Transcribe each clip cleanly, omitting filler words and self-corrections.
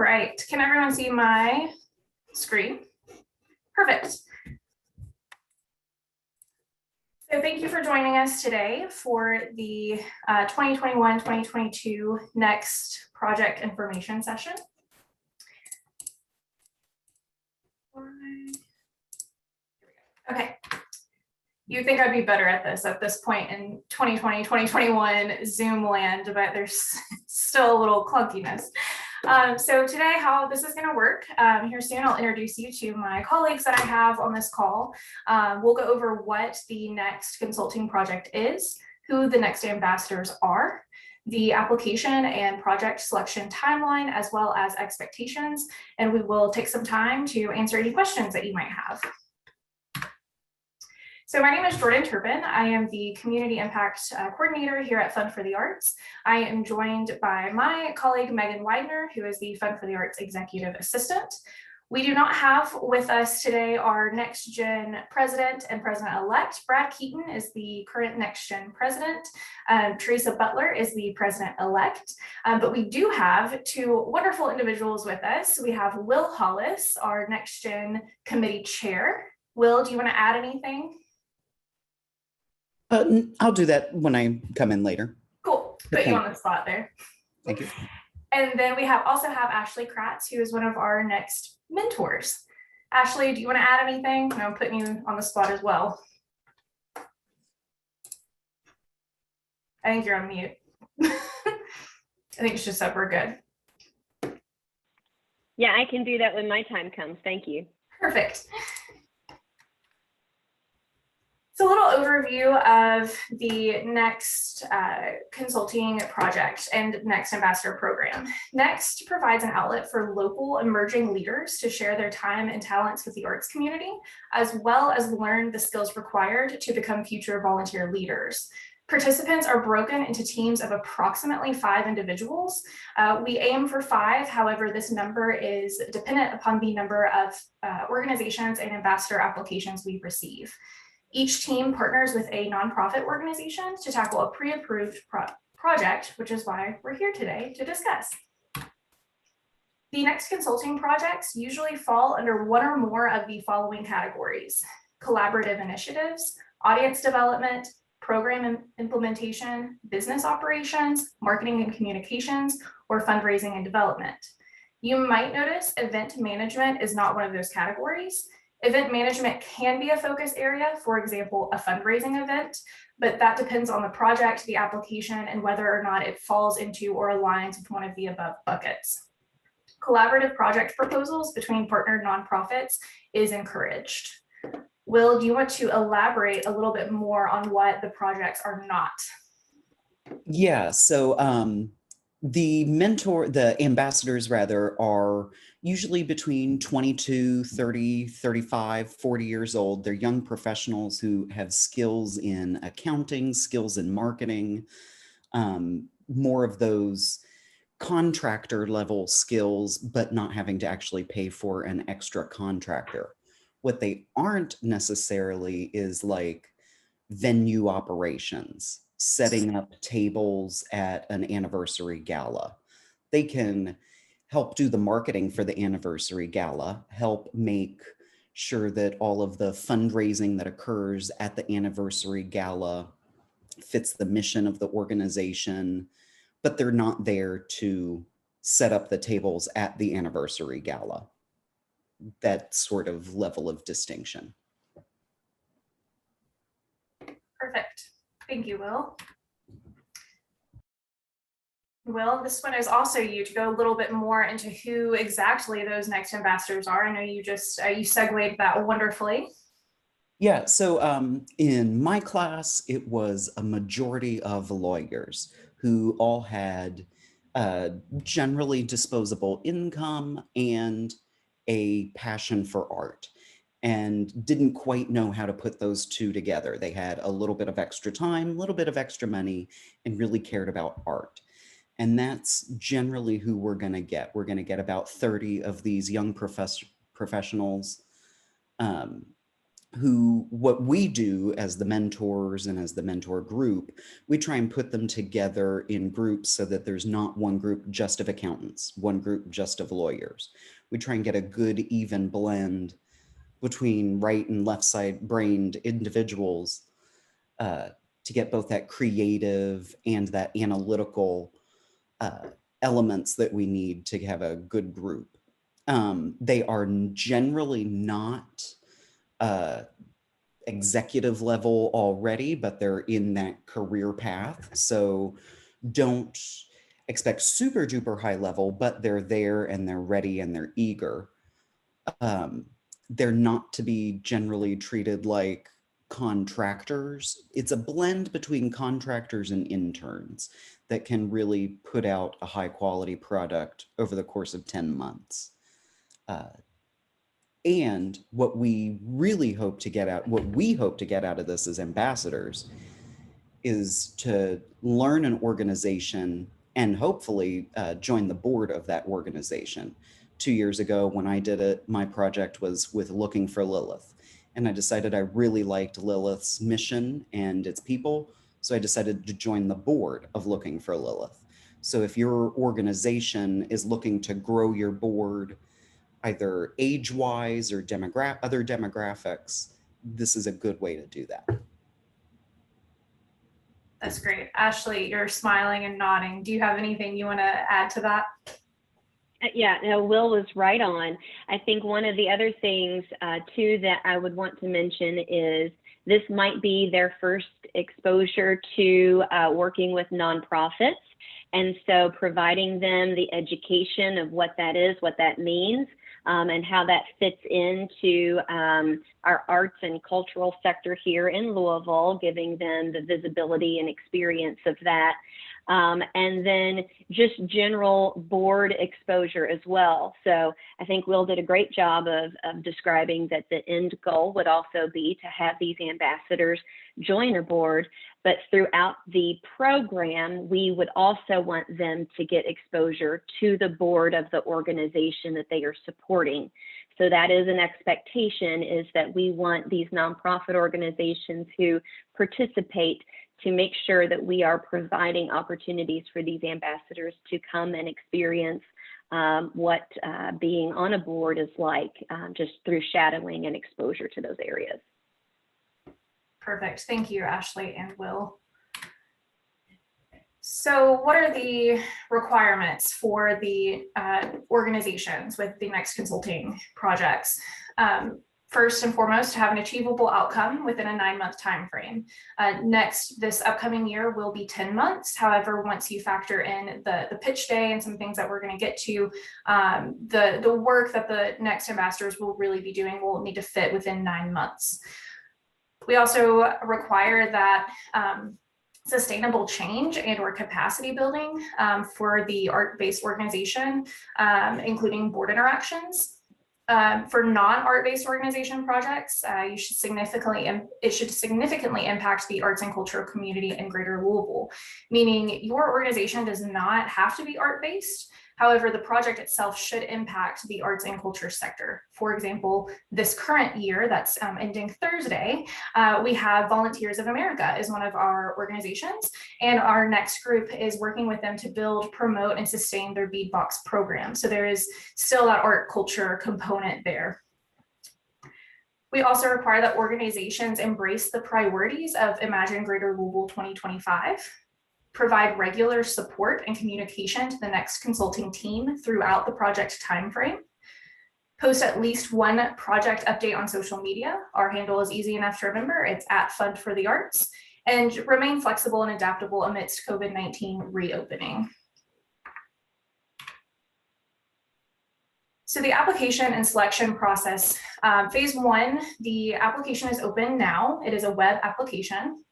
right, can everyone see my screen? Perfect. So thank you for joining us today for the 2021-2022 Next Project Information Session. Okay. You'd think I'd be better at this point in 2020, 2021 Zoom land, but there's still a little clunkiness. So today, how this is going to work, here soon I'll introduce you to my colleagues that I have on this call. We'll go over what the Next Consulting Project is, who the Next ambassadors are, the application and project selection timeline, as well as expectations, and we will take some time to answer any questions that you might have. So my name is Jordan Turpin. I am the Community Impact Coordinator here at Fund for the Arts. I am joined by my colleague, Megan Widener, who is the Fund for the Arts Executive Assistant. We do not have with us today our Next Gen President and President-elect. Brad Keaton is the current Next Gen President. Teresa Butler is the President-elect. But we do have two wonderful individuals with us. We have Will Hollis, our Next Gen Committee Chair. Will, do you want to add anything? I'll do that when I come in later. Cool. Put you on the spot there. Thank you. And then we also have Ashley Kratz, who is one of our next mentors. Ashley, do you want to add anything? No, I'm putting you on the spot as well. I think you're on mute. I think it's just that we're good. Yeah, I can do that when my time comes. Thank you. Perfect. So a little overview of the Next Consulting Project and Next Ambassador Program. Next provides an outlet for local emerging leaders to share their time and talents with the arts community, as well as learn the skills required to become future volunteer leaders. Participants are broken into teams of approximately 5 individuals. We aim for 5, however, this number is dependent upon the number of organizations and ambassador applications we receive. Each team partners with a nonprofit organization to tackle a pre-approved project, which is why we're here today to discuss. The Next Consulting projects usually fall under one or more of the following categories: collaborative initiatives, audience development, program implementation, business operations, marketing and communications, or fundraising and development. You might notice event management is not one of those categories. Event management can be a focus area, for example, a fundraising event, but that depends on the project, the application, and whether or not it falls into or aligns with one of the above buckets. Collaborative project proposals between partnered nonprofits is encouraged. Will, do you want to elaborate a little bit more on what the projects are not? Yeah, so the ambassadors rather are usually between 22, 30, 35, 40 years old. They're young professionals who have skills in accounting, skills in marketing, more of those contractor level skills, but not having to actually pay for an extra contractor. What they aren't necessarily is like venue operations, setting up tables at an anniversary gala. They can help do the marketing for the anniversary gala, help make sure that all of the fundraising that occurs at the anniversary gala fits the mission of the organization, but they're not there to set up the tables at the anniversary gala. That sort of level of distinction. Perfect. Thank you, Will. Will, this one is also you to go a little bit more into who exactly those Next ambassadors are. I know you just, you segued that wonderfully. Yeah, so in my class, it was a majority of lawyers who all had generally disposable income and a passion for art, and didn't quite know how to put those two together. They had a little bit of extra time, a little bit of extra money, and really cared about art. And that's generally who we're going to get. We're going to get about 30 of these young professionals what we do as the mentors and as the mentor group, we try and put them together in groups so that there's not one group just of accountants, one group just of lawyers. We try and get a good even blend between right and left side brained individuals to get both that creative and that analytical elements that we need to have a good group. They are generally not executive level already, but they're in that career path. So don't expect super duper high level, but they're there and they're ready and they're eager. They're not to be generally treated like contractors. It's a blend between contractors and interns that can really put out a high quality product over the course of 10 months. And what we hope to get out of this as ambassadors is to learn an organization and hopefully join the board of that organization. 2 years ago when I did it, my project was with Looking for Lilith. And I decided I really liked Lilith's mission and its people. So I decided to join the board of Looking for Lilith. So if your organization is looking to grow your board, either age-wise or other demographics, this is a good way to do that. That's great. Ashley, you're smiling and nodding. Do you have anything you want to add to that? Yeah, no, Will was right on. I think one of the other things too that I would want to mention is this might be their first exposure to working with nonprofits. And so providing them the education of what that is, what that means, and how that fits into our arts and cultural sector here in Louisville, giving them the visibility and experience of that. And then just general board exposure as well. So I think Will did a great job of describing that the end goal would also be to have these ambassadors join a board, but throughout the program, we would also want them to get exposure to the board of the organization that they are supporting. So that is an expectation, is that we want these nonprofit organizations who participate to make sure that we are providing opportunities for these ambassadors to come and experience what being on a board is like, just through shadowing and exposure to those areas. Perfect. Thank you, Ashley and Will. So what are the requirements for the organizations with the Next Consulting projects? First and foremost, have an achievable outcome within a 9-month time frame. Next, this upcoming year will be 10 months. However, once you factor in the pitch day and some things that we're going to get to, the work that the Next ambassadors will really be doing will need to fit within 9 months. We also require that sustainable change and or capacity building for the art-based organization, including board interactions. For non-art-based organization projects, it should significantly impact the arts and culture community in Greater Louisville, meaning your organization does not have to be art-based. However, the project itself should impact the arts and culture sector. For example, this current year that's ending Thursday, we have Volunteers of America is one of our organizations, and our next group is working with them to build, promote, and sustain their beadbox program. So there is still that art culture component there. We also require that organizations embrace the priorities of Imagine Greater Louisville 2025. Provide regular support and communication to the Next Consulting team throughout the project timeframe. Post at least one project update on social media. Our handle is easy enough to remember. It's @FundForTheArts. And remain flexible and adaptable amidst COVID-19 reopening. So the application and selection process, phase 1, the application is open now. It is a web application.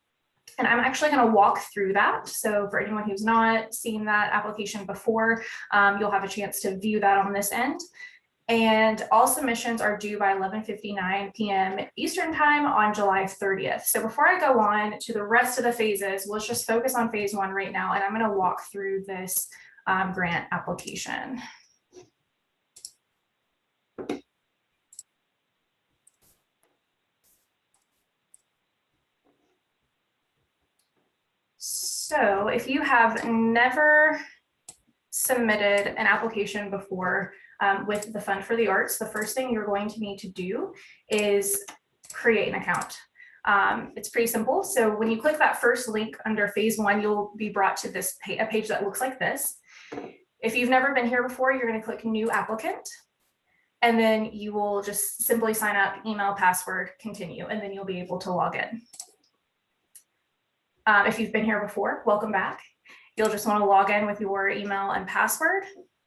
And I'm actually going to walk through that. So for anyone who's not seen that application before, you'll have a chance to view that on this end. And all submissions are due by 11:59 p.m. Eastern time on July 30th. So before I go on to the rest of the phases, let's just focus on phase 1 right now. And I'm going to walk through this grant application. So if you have never submitted an application before with the Fund for the Arts, the first thing you're going to need to do is create an account. It's pretty simple. So when you click that first link under phase 1, you'll be brought to this a page that looks like this. If you've never been here before, you're going to click new applicant, and then you will just simply sign up, email, password, continue, and then you'll be able to log in. If you've been here before, welcome back. You'll just want to log in with your email and password.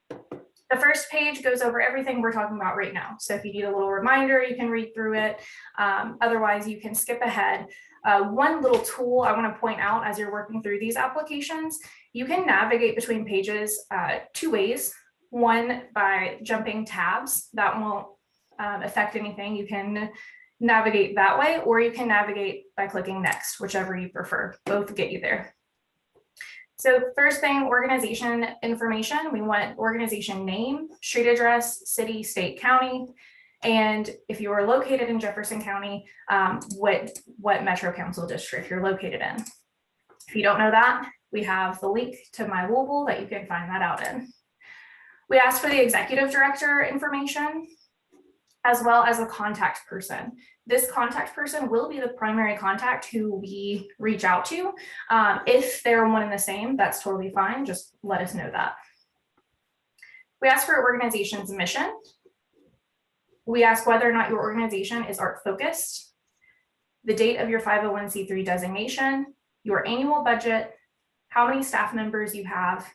The first page goes over everything we're talking about right now. So if you need a little reminder, you can read through it. Otherwise, you can skip ahead. One little tool I want to point out as you're working through these applications, you can navigate between pages 2 ways. One, by jumping tabs. That won't affect anything. You can navigate that way, or you can navigate by clicking next, whichever you prefer. Both get you there. So first thing, organization information. We want organization name, street address, city, state, county, and if you are located in Jefferson County, what Metro Council district you're located in. If you don't know that, we have the link to My Louisville that you can find that out in. We asked for the executive director information, as well as a contact person. This contact person will be the primary contact who we reach out to. If they're one and the same, that's totally fine. Just let us know that. We ask for your organization's mission. We ask whether or not your organization is art focused, the date of your 501c3 designation, your annual budget, how many staff members you have,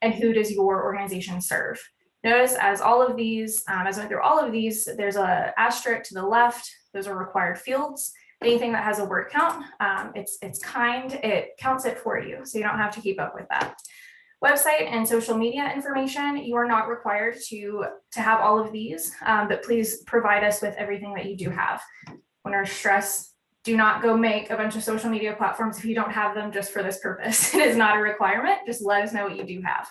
and who does your organization serve. Notice as all of these, as I went through all of these, there's an asterisk to the left. Those are required fields. Anything that has a word count, it's kind, it counts it for you. So you don't have to keep up with that. Website and social media information, you are not required to have all of these, but please provide us with everything that you do have. When our stress, do not go make a bunch of social media platforms if you don't have them just for this purpose. It is not a requirement. Just let us know what you do have.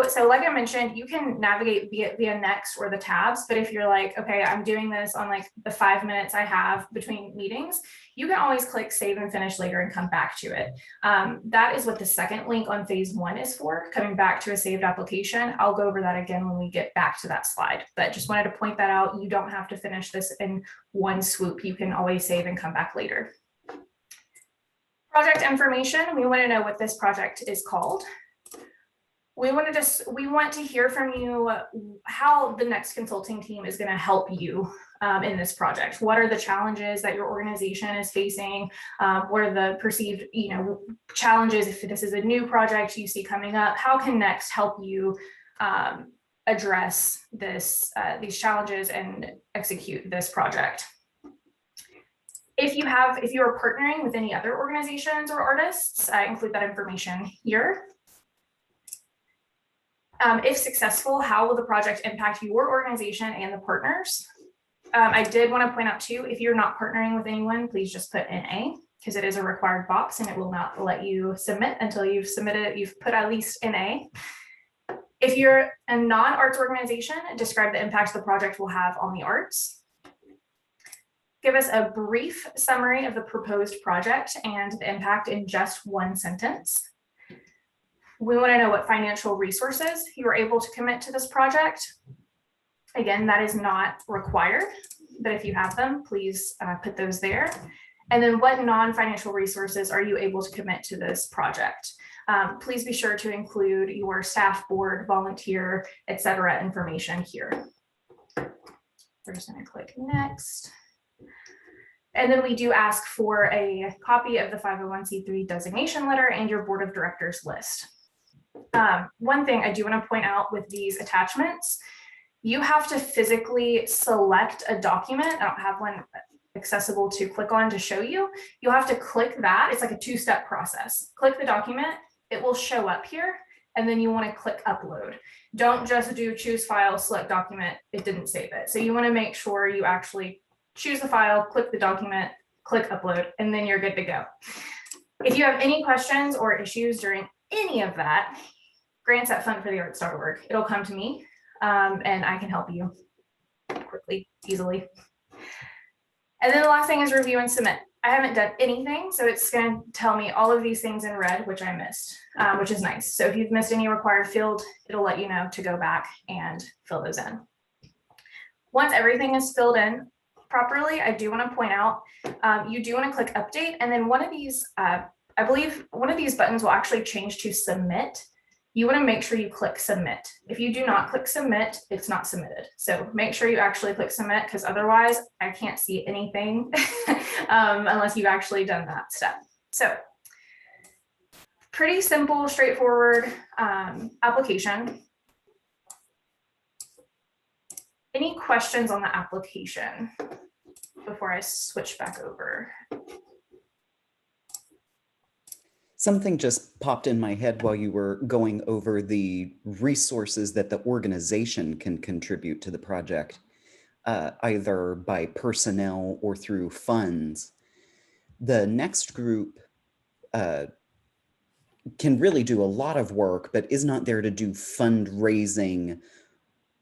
So like I mentioned, you can navigate via next or the tabs, but if you're like, okay, I'm doing this on like the 5 minutes I have between meetings, you can always click save and finish later and come back to it. That is what the second link on phase 1 is for, coming back to a saved application. I'll go over that again when we get back to that slide, but just wanted to point that out. You don't have to finish this in one swoop. You can always save and come back later. Project information, we want to know what this project is called. We want to hear from you how the next consulting team is going to help you in this project. What are the challenges that your organization is facing? What are the perceived, challenges if this is a new project you see coming up? How can Next help you address these challenges and execute this project? If you are partnering with any other organizations or artists, include that information here. If successful, how will the project impact your organization and the partners? I did want to point out too, if you're not partnering with anyone, please just put NA, because it is a required box and it will not let you submit until you've submitted, you've put at least NA. If you're a non-arts organization, describe the impact the project will have on the arts. Give us a brief summary of the proposed project and the impact in just one sentence. We want to know what financial resources you are able to commit to this project. Again, that is not required, but if you have them, please put those there. And then what non-financial resources are you able to commit to this project? Please be sure to include your staff, board, volunteer, etc. information here. We're just going to click next. And then we do ask for a copy of the 501c3 designation letter and your board of directors list. One thing I do want to point out with these attachments, you have to physically select a document. I don't have one accessible to click on to show you. You'll have to click that. It's like a 2-step process. Click the document, it will show up here, and then you want to click upload. Don't just do choose file, select document, it didn't save it. So you want to make sure you actually choose the file, click the document, click upload, and then you're good to go. If you have any questions or issues during any of that, grants@fundforthearts.org. It'll come to me and I can help you quickly, easily. And then the last thing is review and submit. I haven't done anything, so it's going to tell me all of these things in red, which I missed, which is nice. So if you've missed any required field, it'll let you know to go back and fill those in. Once everything is filled in properly, I do want to point out, you do want to click update, and then one of these, I believe one of these buttons will actually change to submit. You want to make sure you click submit. If you do not click submit, it's not submitted. So make sure you actually click submit, because otherwise I can't see anything unless you've actually done that step. So pretty simple, straightforward application. Any questions on the application before I switch back over? Something just popped in my head while you were going over the resources that the organization can contribute to the project, either by personnel or through funds. The next group can really do a lot of work, but is not there to do fundraising,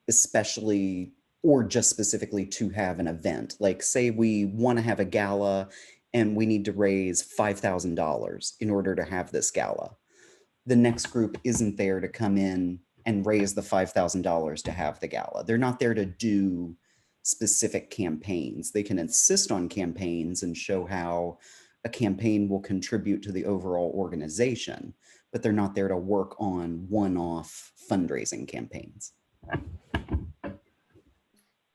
especially or just specifically to have an event. Like, say we want to have a gala and we need to raise $5,000 in order to have this gala. The next group isn't there to come in and raise the $5,000 to have the gala. They're not there to do specific campaigns. They can insist on campaigns and show how a campaign will contribute to the overall organization, but they're not there to work on one-off fundraising campaigns.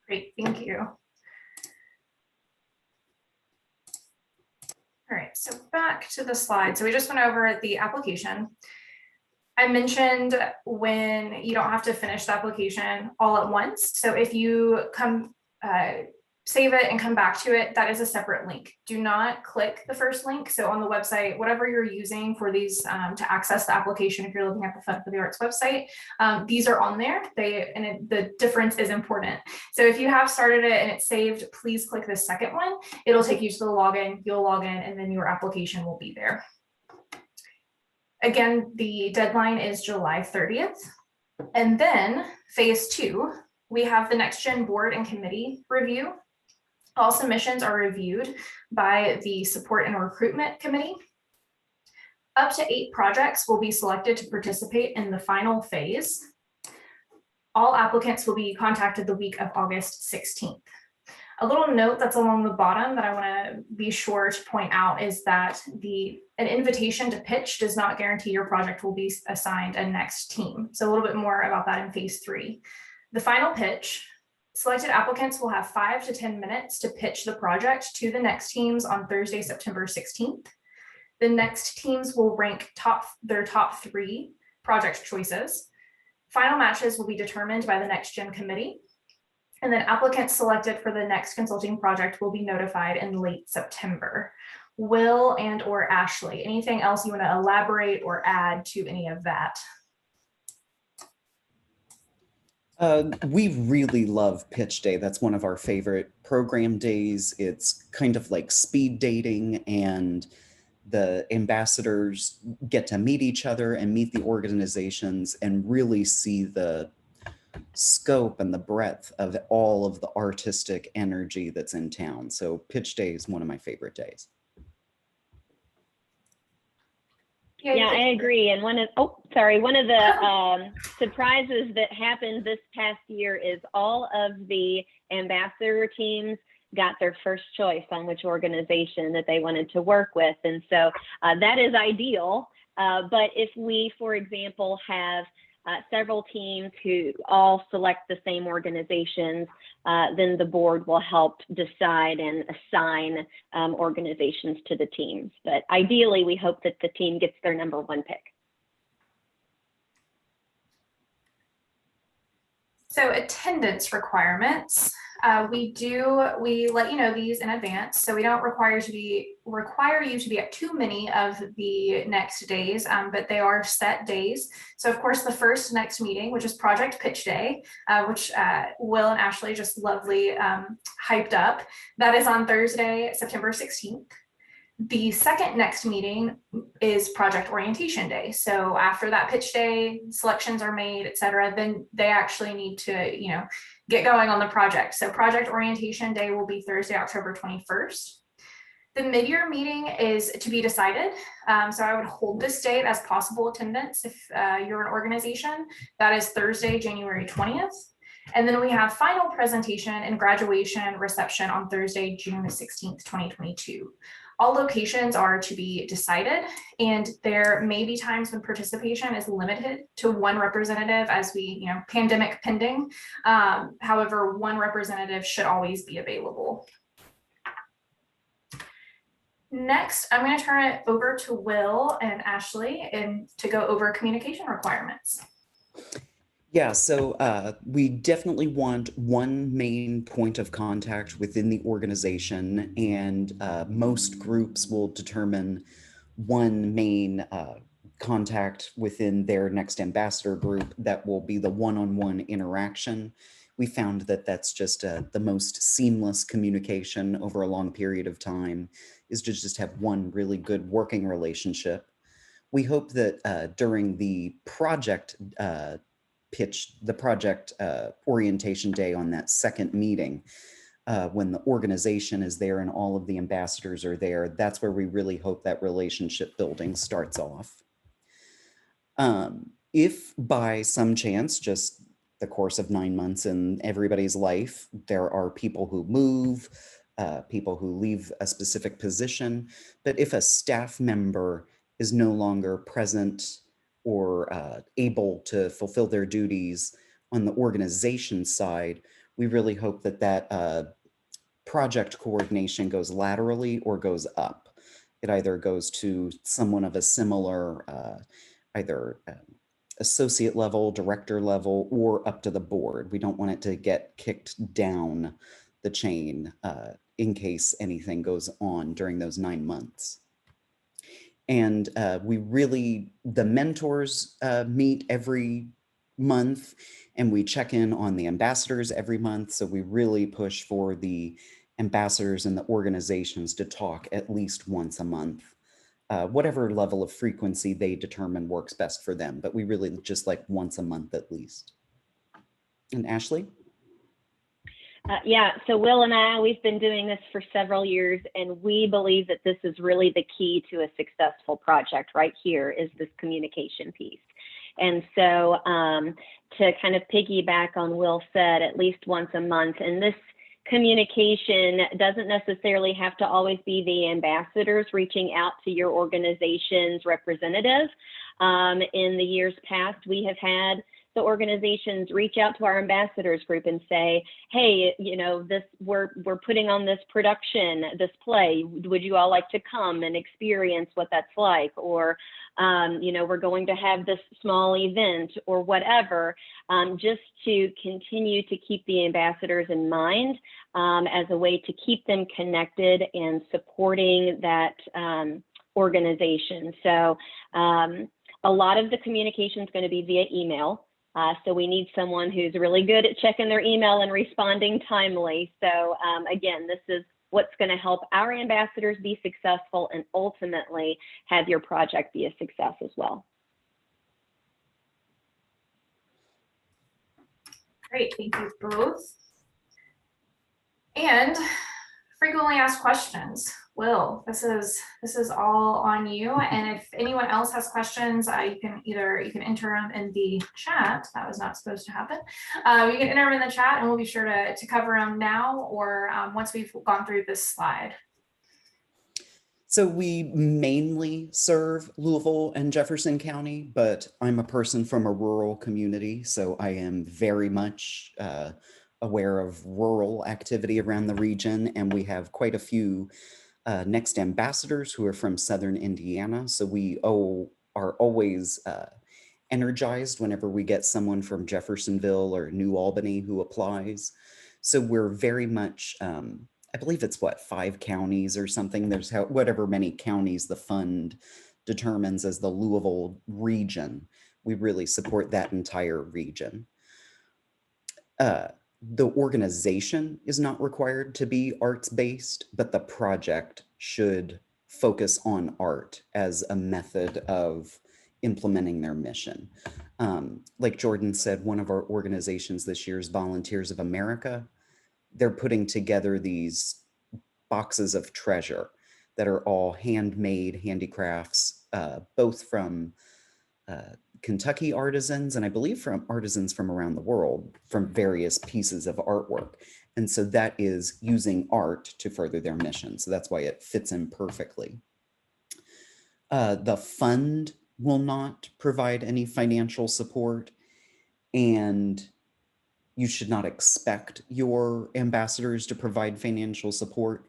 Great, thank you. All right, so back to the slide. So we just went over the application. I mentioned when you don't have to finish the application all at once. So if you come save it and come back to it, that is a separate link. Do not click the first link. So on the website, whatever you're using for these to access the application, if you're looking at the Fund for the Arts website, these are on there. The difference is important. So if you have started it and it's saved, please click the second one. It'll take you to the login, you'll log in, and then your application will be there. Again, the deadline is July 30th. And then phase 2, we have the Next Gen board and committee review. All submissions are reviewed by the support and recruitment committee. Up to 8 projects will be selected to participate in the final phase. All applicants will be contacted the week of August 16th. A little note that's along the bottom that I want to be sure to point out is that an invitation to pitch does not guarantee your project will be assigned a next team. So a little bit more about that in phase 3. The final pitch, selected applicants will have 5 to 10 minutes to pitch the project to the next teams on Thursday, September 16th. The next teams will rank their top 3 project choices. Final matches will be determined by the Next Gen committee. And then applicants selected for the next consulting project will be notified in late September. Will and or Ashley, anything else you want to elaborate or add to any of that? We really love Pitch Day. That's one of our favorite program days. It's kind of like speed dating, and the ambassadors get to meet each other and meet the organizations and really see the scope and the breadth of all of the artistic energy that's in town. So Pitch Day is one of my favorite days. Yeah, I agree. And one of the surprises that happened this past year is all of the ambassador teams got their first choice on which organization that they wanted to work with. And so that is ideal. But if we, for example, have several teams who all select the same organizations, then the board will help decide and assign organizations to the teams. But ideally, we hope that the team gets their #1 pick. So attendance requirements, we let you know these in advance. So we don't require you to be at too many of the next days, but they are set days. So of course, the first next meeting, which is Project Pitch Day, which Will and Ashley just lovely hyped up, that is on Thursday, September 16th. The second next meeting is Project Orientation Day. So after that pitch day, selections are made, et cetera, then they actually need to, get going on the project. So Project Orientation Day will be Thursday, October 21st. The mid-year meeting is to be decided. So I would hold this date as possible attendance if you're an organization. That is Thursday, January 20th. And then we have final presentation and graduation reception on Thursday, June 16th, 2022. All locations are to be decided, and there may be times when participation is limited to one representative as we, pandemic pending. However, one representative should always be available. Next, I'm going to turn it over to Will and Ashley and to go over communication requirements. Yeah, so we definitely want one main point of contact within the organization, and most groups will determine one main contact within their next ambassador group that will be the one-on-one interaction. We found that that's just the most seamless communication over a long period of time, is to just have one really good working relationship. We hope that during the project orientation day on that second meeting, when the organization is there and all of the ambassadors are there, that's where we really hope that relationship building starts off. If by some chance, just the course of 9 months in everybody's life, there are people who move, people who leave a specific position, but if a staff member is no longer present or able to fulfill their duties on the organization side, we really hope that that project coordination goes laterally or goes up. It either goes to someone of a similar, either associate level, director level, or up to the board. We don't want it to get kicked down the chain in case anything goes on during those 9 months. And the mentors meet every month, and we check in on the ambassadors every month. So we really push for the ambassadors and the organizations to talk at least once a month, whatever level of frequency they determine works best for them. But we really just like once a month at least. And Ashley? Yeah, so Will and I, we've been doing this for several years, and we believe that this is really the key to a successful project right here, is this communication piece. And so to kind of piggyback on Will said, at least once a month, and this communication doesn't necessarily have to always be the ambassadors reaching out to your organization's representative. In the years past, we have had the organizations reach out to our ambassadors group and say, hey, we're putting on this production, this play. Would you all like to come and experience what that's like? Or, we're going to have this small event or whatever, just to continue to keep the ambassadors in mind as a way to keep them connected and supporting that organization. So a lot of the communication is going to be via email. So we need someone who's really good at checking their email and responding timely. So again, this is what's going to help our ambassadors be successful and ultimately have your project be a success as well. Great, thank you both. And frequently asked questions. Will, this is all on you. And if anyone else has questions, you can enter them in the chat. That was not supposed to happen. You can enter them in the chat, and we'll be sure to cover them now or once we've gone through this slide. So we mainly serve Louisville and Jefferson County, but I'm a person from a rural community, so I am very much aware of rural activity around the region, and we have quite a few next ambassadors who are from Southern Indiana. So we are always energized whenever we get someone from Jeffersonville or New Albany who applies. So we're very much, I believe it's 5 counties or something. There's whatever many counties the fund determines as the Louisville region. We really support that entire region. The organization is not required to be arts-based, but the project should focus on art as a method of implementing their mission. Like Jordan said, one of our organizations this year is Volunteers of America. They're putting together these boxes of treasure that are all handmade handicrafts, both from Kentucky artisans, and I believe from artisans from around the world, from various pieces of artwork. And so that is using art to further their mission. So that's why it fits in perfectly. The fund will not provide any financial support, and you should not expect your ambassadors to provide financial support.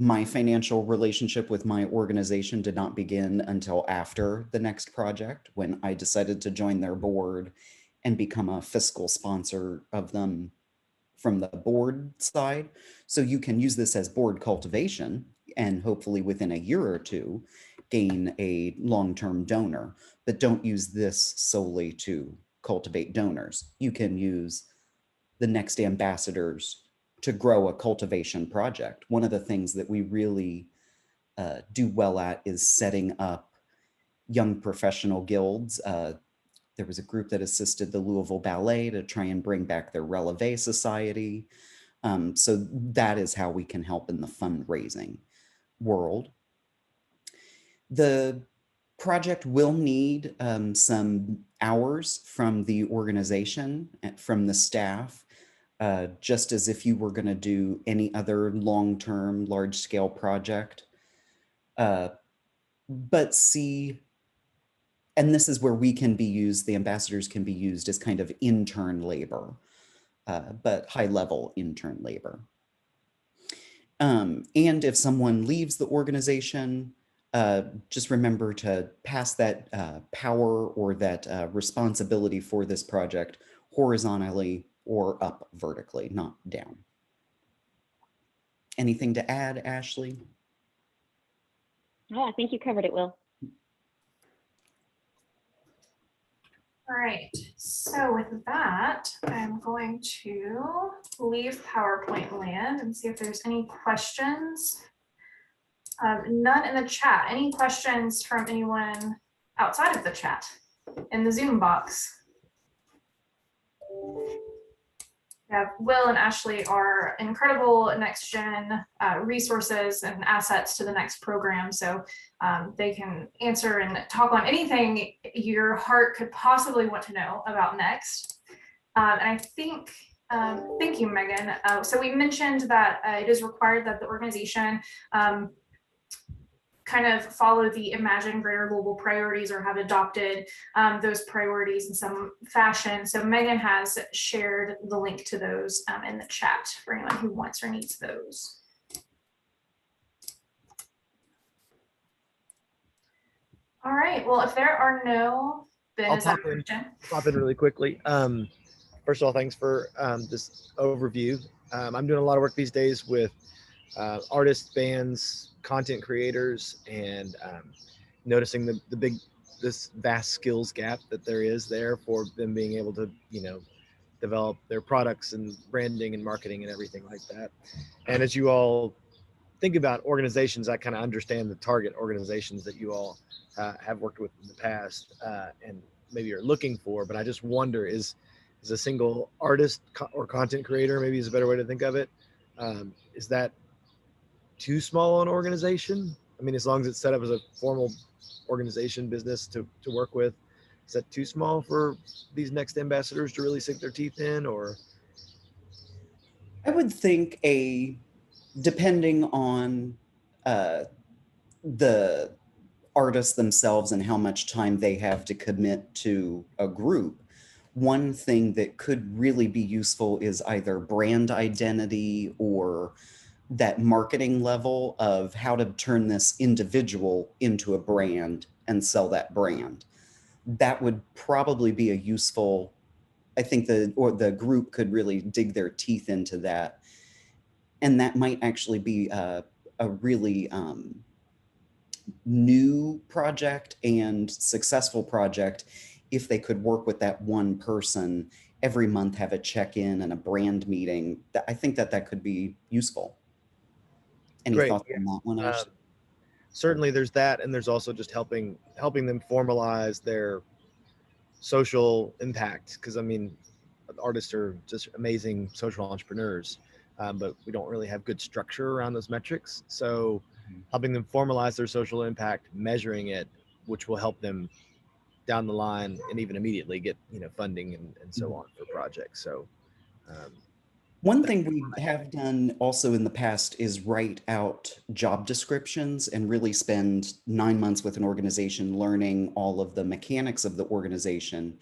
My financial relationship with my organization did not begin until after the next project, when I decided to join their board and become a fiscal sponsor of them from the board side. So you can use this as board cultivation, and hopefully within a year or two gain a long-term donor, but don't use this solely to cultivate donors. You can use the next ambassadors to grow a cultivation project. One of the things that we really do well at is setting up young professional guilds. There was a group that assisted the Louisville Ballet to try and bring back their Releve Society. So that is how we can help in the fundraising world. The project will need some hours from the organization, from the staff, just as if you were going to do any other long-term, large-scale project. But see, and this is where we can be used, the ambassadors can be used as kind of intern labor, but high-level intern labor. And if someone leaves the organization, just remember to pass that power or that responsibility for this project horizontally or up vertically, not down. Anything to add, Ashley? Oh, I think you covered it, Will. All right, so with that, I'm going to leave PowerPoint land and see if there's any questions. None in the chat. Any questions from anyone outside of the chat in the Zoom box? Yeah, Will and Ashley are incredible next gen resources and assets to the next program. So they can answer and talk on anything your heart could possibly want to know about next. And I think, thank you, Megan. So we mentioned that it is required that the organization kind of follow the Imagine Greater Louisville priorities or have adopted those priorities in some fashion. So Megan has shared the link to those in the chat for anyone who wants or needs those. All right, well, if there are no, I'll pop in really quickly. First of all, thanks for this overview. I'm doing a lot of work these days with artists, bands, content creators, and noticing this vast skills gap that there is there for them being able to, develop their products and branding and marketing and everything like that. And as you all think about organizations, I kind of understand the target organizations that you all have worked with in the past and maybe you're looking for, but I just wonder, is a single artist or content creator, maybe is a better way to think of it, is that too small an organization? I mean, as long as it's set up as a formal organization business to work with, is that too small for these next ambassadors to really sink their teeth in? Or I would think depending on the artists themselves and how much time they have to commit to a group, one thing that could really be useful is either brand identity or that marketing level of how to turn this individual into a brand and sell that brand. That would probably be a useful, I think the group could really dig their teeth into that. And that might actually be a really new project and successful project if they could work with that one person every month, have a check-in and a brand meeting. I think that could be useful. Any Great. thoughts on that one? Certainly there's that, and there's also just helping them formalize their social impact, because I mean, artists are just amazing social entrepreneurs. but we don't really have good structure around those metrics. So Mhm. helping them formalize their social impact, measuring it, which will help them down the line and even immediately get funding and so on for projects. So One thing we have done also in the past is write out job descriptions and really spend 9 months with an organization learning all of the mechanics of the organization.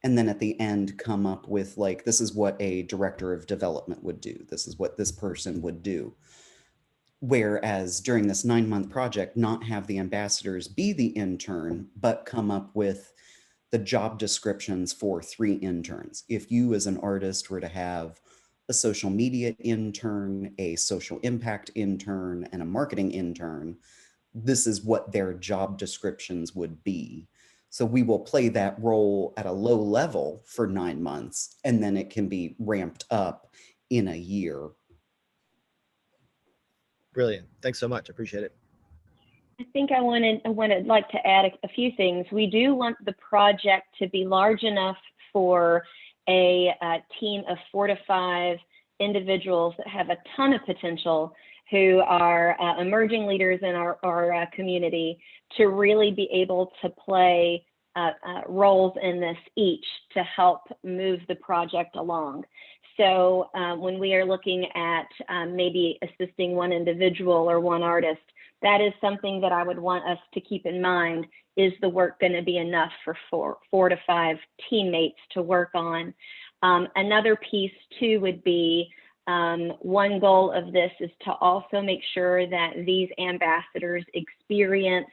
And then at the end, come up with like, this is what a director of development would do. This is what this person would do. Whereas during this 9-month project, not have the ambassadors be the intern, but come up with the job descriptions for 3 interns. If you as an artist were to have a social media intern, a social impact intern, and a marketing intern, this is what their job descriptions would be. So we will play that role at a low level for 9 months, and then it can be ramped up in a year. brilliant. Thanks so much. I appreciate it. I think I would like to add a few things. We do want the project to be large enough for a team of 4 to 5 individuals that have a ton of potential, who are emerging leaders in our community, to really be able to play roles in this each to help move the project along. So when we are looking at maybe assisting one individual or one artist, that is something that I would want us to keep in mind. Is the work going to be enough for 4 to 5 teammates to work on? Another piece too would be, one goal of this is to also make sure that these ambassadors experience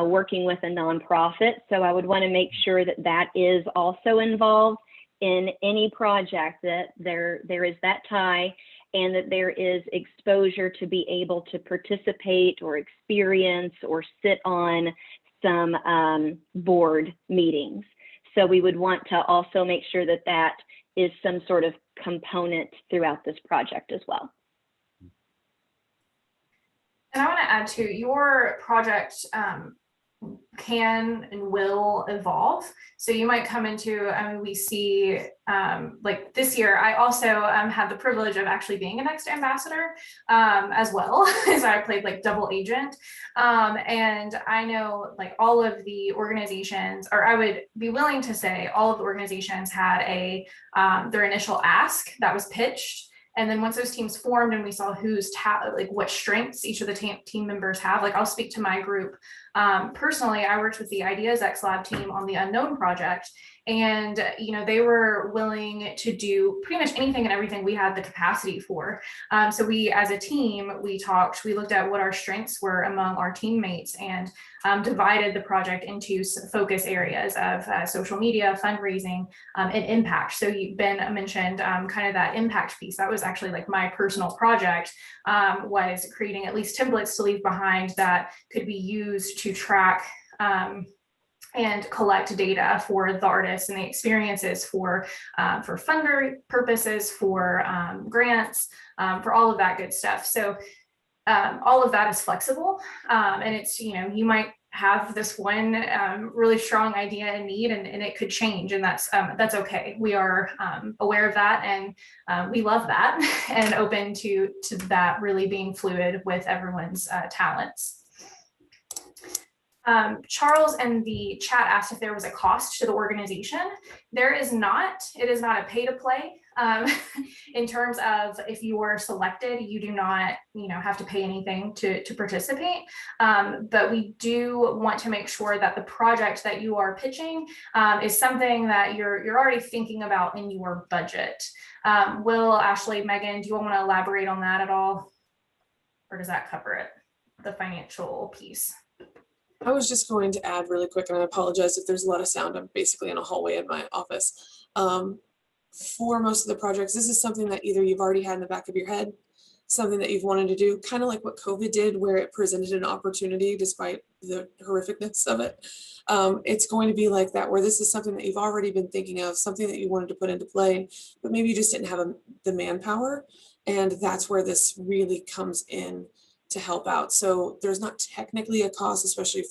working with a nonprofit. So I would want to make sure that that is also involved in any project, that there is that tie, and that there is exposure to be able to participate or experience or sit on some board meetings. So we would want to also make sure that that is some sort of component throughout this project as well. And I want to add to your project can and will evolve. So you might come into, we see like this year, I also had the privilege of actually being a Next ambassador as well. So I played like double agent. And I know like all of the organizations, or I would be willing to say all of the organizations had their initial ask that was pitched. And then once those teams formed and we saw like what strengths each of the team members have, like I'll speak to my group. Personally, I worked with the Ideas X Lab team on the Unknown project, and they were willing to do pretty much anything and everything we had the capacity for. So we, as a team, we looked at what our strengths were among our teammates, and divided the project into focus areas of social media, fundraising, and impact. So Ben mentioned kind of that impact piece. That was actually like my personal project, was creating at least templates to leave behind that could be used to track and collect data for the artists and the experiences for funder purposes, for grants, for all of that good stuff. So all of that is flexible, and it's, you might have this one really strong idea and need, and it could change, and that's okay. We are aware of that, and we love that, and open to that really being fluid with everyone's talents. Charles in the chat asked if there was a cost to the organization. There is not. It is not a pay to play. In terms of if you were selected, you do not, have to pay anything to participate. But we do want to make sure that the project that you are pitching is something that you're already thinking about in your budget. Will, Ashley, Megan, do you want to elaborate on that at all? Or does that cover it, the financial piece? I was just going to add really quick, and I apologize if there's a lot of sound. I'm basically in a hallway in my office. For most of the projects, this is something that either you've already had in the back of your head, something that you've wanted to do, kind of like what COVID did, where it presented an opportunity despite the horrificness of it. It's going to be like that, where this is something that you've already been thinking of, something that you wanted to put into play, but maybe you just didn't have the manpower. And that's where this really comes in to help out. So there's not technically a cost, especially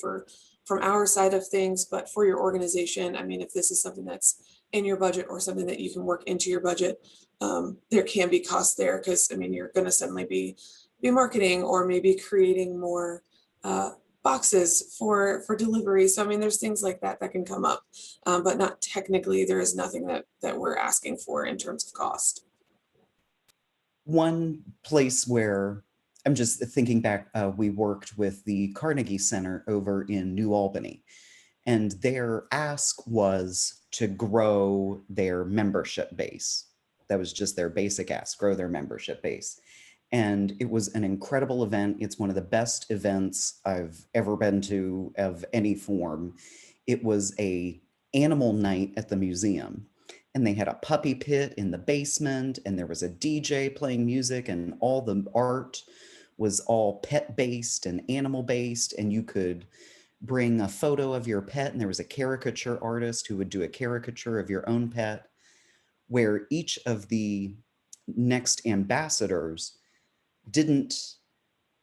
from our side of things, but for your organization, if this is something that's in your budget or something that you can work into your budget, there can be costs there because, I mean, you're going to suddenly be marketing or maybe creating more boxes for delivery. So, I mean, there's things like that that can come up, but not technically, there is nothing that we're asking for in terms of cost. One place where I'm just thinking back, we worked with the Carnegie Center over in New Albany, and their ask was to grow their membership base. That was just their basic ask, grow their membership base. And it was an incredible event. It's one of the best events I've ever been to of any form. It was a animal night at the museum, and they had a puppy pit in the basement, and there was a DJ playing music, and all the art was all pet based and animal based, and you could bring a photo of your pet, and there was a caricature artist who would do a caricature of your own pet, where each of the next ambassadors didn't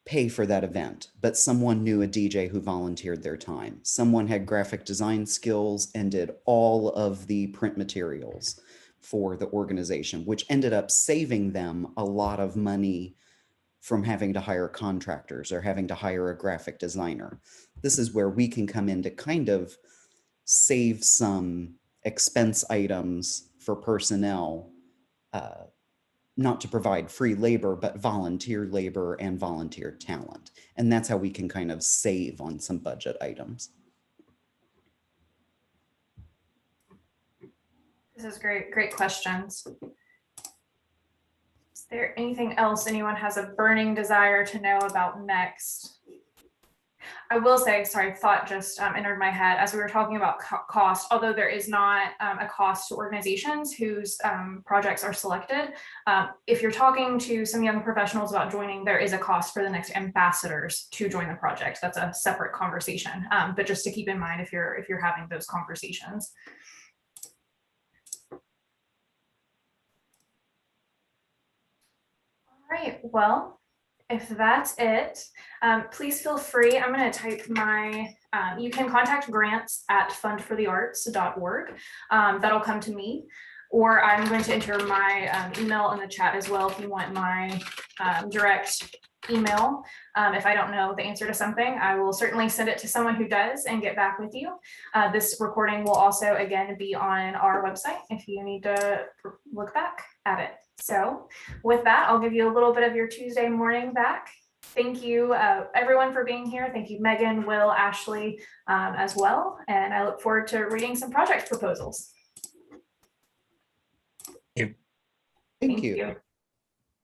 pay for that event, but someone knew a DJ who volunteered their time. Someone had graphic design skills and did all of the print materials for the organization, which ended up saving them a lot of money from having to hire contractors or having to hire a graphic designer. This is where we can come in to kind of save some expense items for personnel, not to provide free labor, but volunteer labor and volunteer talent. And that's how we can kind of save on some budget items. This is great questions. Is there anything else anyone has a burning desire to know about next? I will say, sorry, thought just entered my head as we were talking about cost, although there is not a cost to organizations whose projects are selected. If you're talking to some young professionals about joining, there is a cost for the next ambassadors to join the project. That's a separate conversation, but just to keep in mind if you're having those conversations. All right, well, if that's it, please feel free. I'm going to type my, you can contact grants@fundforthearts.org. That'll come to me, or I'm going to enter my email in the chat as well if you want my direct email. If I don't know the answer to something, I will certainly send it to someone who does and get back with you. This recording will also, again, be on our website if you need to look back at it. So with that, I'll give you a little bit of your Tuesday morning back. Thank you, everyone, for being here. Thank you, Megan, Will, Ashley, as well. And I look forward to reading some project proposals. Thank you. Thank you.